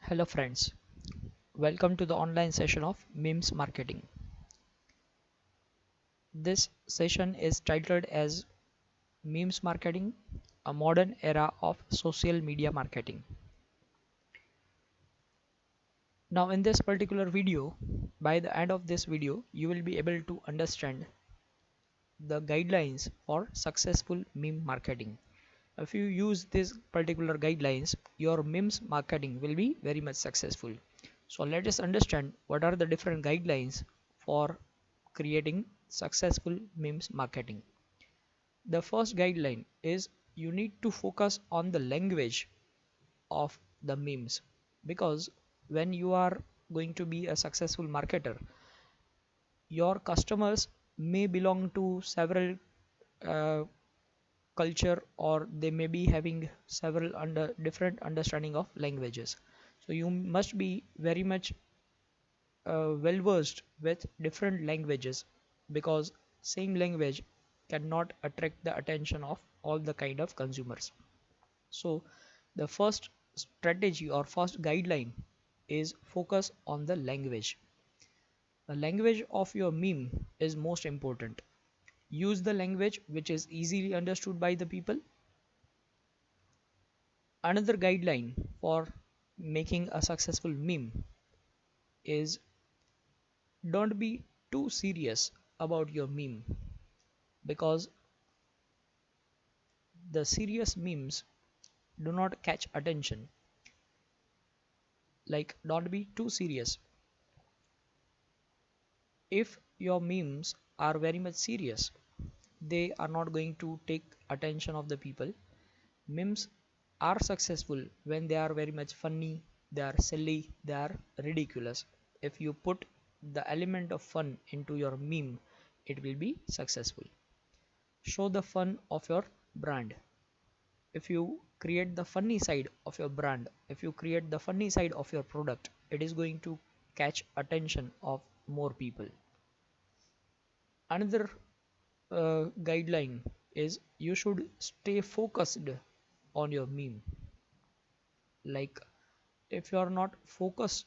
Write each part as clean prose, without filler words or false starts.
Hello friends, welcome to the online session of memes marketing. This session is titled as Memes Marketing, a modern era of social media marketing. Now in this particular video, by the end of this video, you will be able to understand the guidelines for successful meme marketing. If you use these particular guidelines, your memes marketing will be very much successful. So let us understand what are the different guidelines for creating successful memes marketing. The first guideline is you need to focus on the language of the memes, because when you are going to be a successful marketer, your customers may belong to several uh, culture, or they may be having several different understanding of languages. So you must be very much well versed with different languages, because same language cannot attract the attention of all the kind of consumers. So the first strategy or first guideline is focus on the language. The language of your meme is most important. Use the language which is easily understood by the people. Another guideline for making a successful meme is don't be too serious about your meme, because the serious memes do not catch attention. Like, don't be too serious. If your memes are very much serious, they are not going to take attention of the people. Memes are successful when they are very much funny, they are silly, they are ridiculous. If you put the element of fun into your meme, it will be successful. Show the fun of your brand. If you create the funny side of your brand, if you create the funny side of your product, it is going to catch attention of more people. Another guideline is you should stay focused on your meme. Like, if you are not focused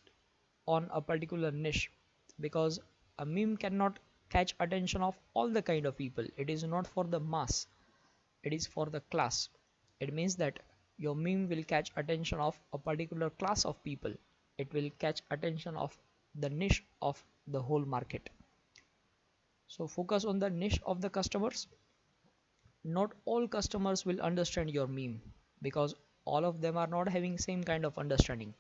on a particular niche, because a meme cannot catch attention of all the kind of people, it is not for the mass, it is for the class. It means that your meme will catch attention of a particular class of people, it will catch attention of the niche of the whole market. So focus on the niche of the customers. Not all customers will understand your meme, because all of them are not having same kind of understanding,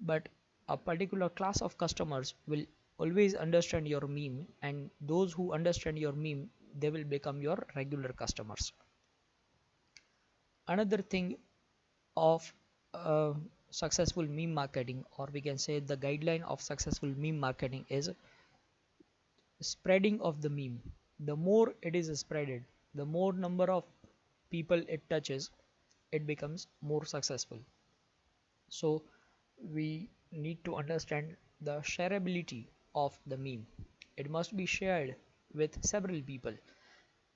but a particular class of customers will always understand your meme, and those who understand your meme, they will become your regular customers. Another thing of successful meme marketing, or we can say the guideline of successful meme marketing, is spreading of the meme. The more it is spreaded, the more number of people it touches, it becomes more successful. So we need to understand the shareability of the meme. It must be shared with several people.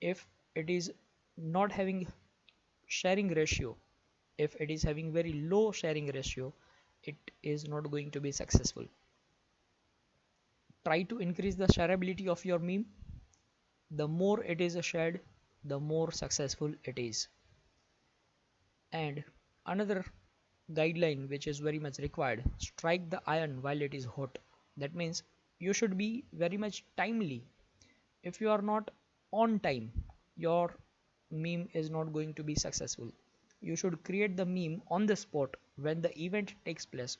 If it is not having sharing ratio, if it is having very low sharing ratio, it is not going to be successful. Try to increase the shareability of your meme. The more it is shared, the more successful it is. And another guideline which is very much required, strike the iron while it is hot. That means you should be very much timely. If you are not on time, your meme is not going to be successful. You should create the meme on the spot when the event takes place.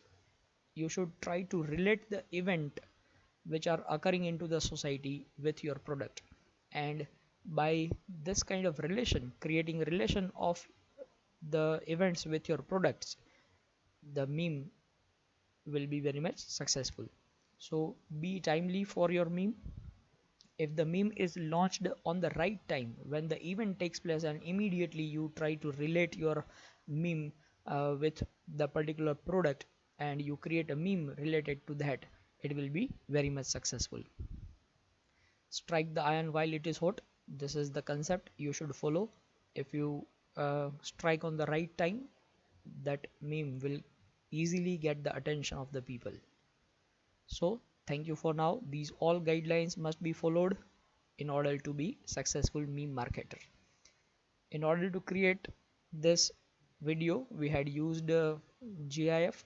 You should try to relate the event which are occurring into the society with your product, and by this kind of relation, creating relation of the events with your products, the meme will be very much successful. So be timely for your meme. If the meme is launched on the right time when the event takes place, and immediately you try to relate your meme with the particular product, and you create a meme related to that, it will be very much successful. Strike the iron while it is hot. This is the concept you should follow. If you strike on the right time, that meme will easily get the attention of the people. So thank you for now. These all guidelines must be followed in order to be successful meme marketer. In order to create this video, we had used GIF,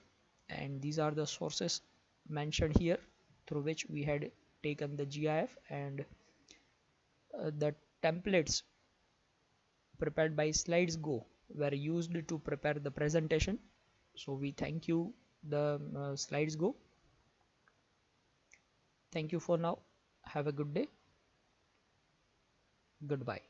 and these are the sources mentioned here through which we had taken the GIF, and the templates prepared by SlidesGo were used to prepare the presentation. So we thank you the SlidesGo. Thank you for now. Have a good day. Goodbye.